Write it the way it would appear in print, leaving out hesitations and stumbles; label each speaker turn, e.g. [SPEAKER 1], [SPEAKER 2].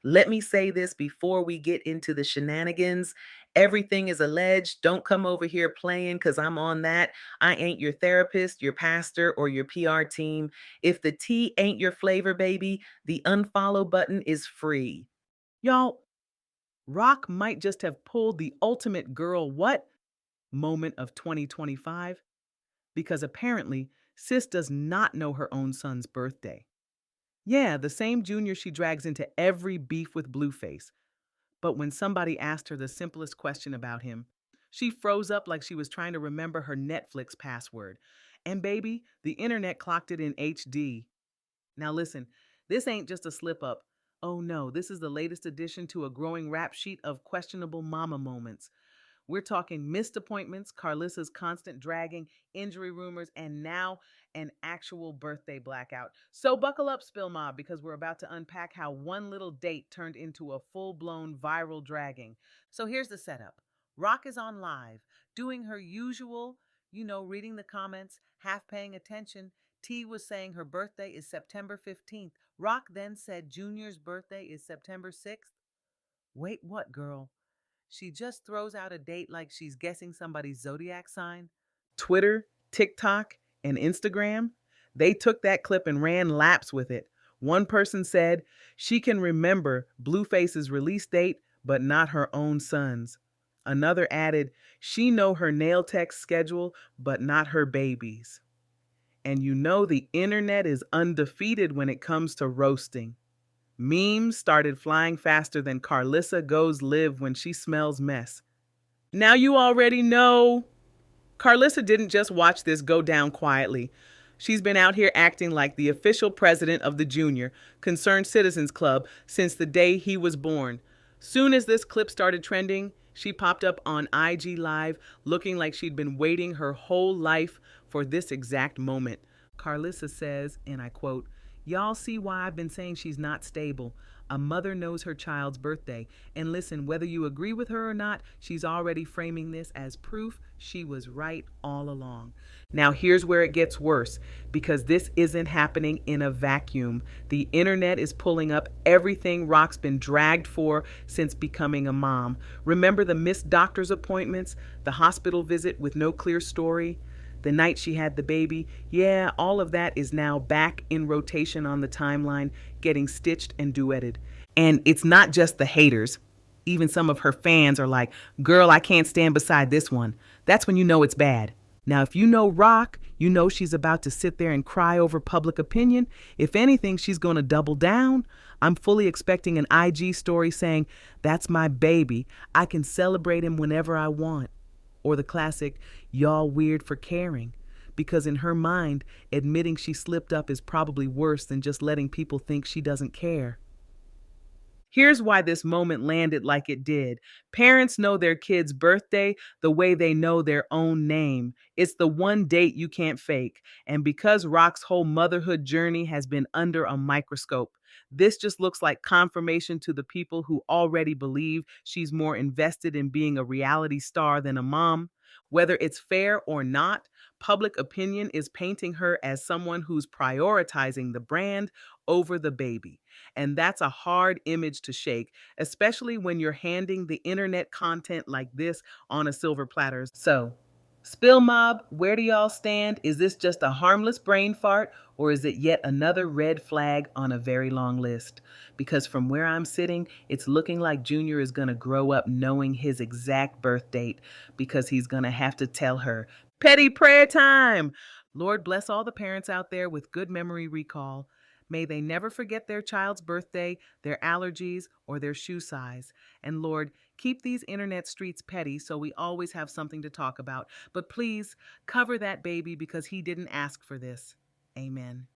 [SPEAKER 1] Let me say this before we get into the shenanigans. Everything is alleged. Don't come over here playing because I'm on that. I ain't your therapist, your pastor, or your PR team. If the tea ain't your flavor, baby, the unfollow button is free.
[SPEAKER 2] Y'all, Rock might just have pulled the ultimate girl what moment of 2025 because apparently Sis does not know her own son's birthday. Yeah, the same junior she drags into every beef with Blueface. But when somebody asked her the simplest question about him, she froze up like she was trying to remember her Netflix password. And baby, the internet clocked it in HD. Now listen, this ain't just a slip up. Oh no, this is the latest addition to a growing rap sheet of questionable mama moments. We're talking missed appointments, Karlissa's constant dragging, injury rumors, and now an actual birthday blackout. So buckle up, Spill Mob, because we're about to unpack how one little date turned into a full blown viral dragging. So here's the setup. Rock is on live, doing her usual, reading the comments, half paying attention. T was saying her birthday is September 15th. Rock then said Junior's birthday is September 6th. Wait, what, girl? She just throws out a date like she's guessing somebody's zodiac sign. Twitter, TikTok, and Instagram, they took that clip and ran laps with it. One person said she can remember Blueface's release date, but not her own son's. Another added she know her nail tech schedule, but not her baby's. And you know the internet is undefeated when it comes to roasting. Memes started flying faster than Karlissa goes live when she smells mess. Now you already know. Karlissa didn't just watch this go down quietly. She's been out here acting like the official president of the Junior Concerned Citizens Club since the day he was born. Soon as this clip started trending, she popped up on IG Live looking like she'd been waiting her whole life for this exact moment. Karlissa says, and I quote, "Y'all see why I've been saying she's not stable. A mother knows her child's birthday. And listen, whether you agree with her or not, she's already framing this as proof she was right all along." Now, here's where it gets worse because this isn't happening in a vacuum. The internet is pulling up everything Rock's been dragged for since becoming a mom. Remember the missed doctor's appointments, the hospital visit with no clear story? The night she had the baby, yeah, all of that is now back in rotation on the timeline, getting stitched and duetted. And it's not just the haters. Even some of her fans are like, "Girl, I can't stand beside this one." That's when you know it's bad. Now, if you know Rock, you know she's about to sit there and cry over public opinion. If anything, she's going to double down. I'm fully expecting an IG story saying, "That's my baby. I can celebrate him whenever I want." Or the classic, "Y'all weird for caring." Because in her mind, admitting she slipped up is probably worse than just letting people think she doesn't care. Here's why this moment landed like it did. Parents know their kid's birthday the way they know their own name. It's the one date you can't fake. And because Rock's whole motherhood journey has been under a microscope, this just looks like confirmation to the people who already believe she's more invested in being a reality star than a mom. Whether it's fair or not, public opinion is painting her as someone who's prioritizing the brand over the baby. And that's a hard image to shake, especially when you're handing the internet content like this on a silver platter. So, Spill Mob, where do y'all stand? Is this just a harmless brain fart, or is it yet another red flag on a very long list? Because from where I'm sitting, it's looking like Junior is going to grow up knowing his exact birth date because he's going to have to tell her. Petty prayer time! Lord bless all the parents out there with good memory recall. May they never forget their child's birthday, their allergies, or their shoe size. And Lord, keep these internet streets petty so we always have something to talk about. But please cover that baby because he didn't ask for this. Amen.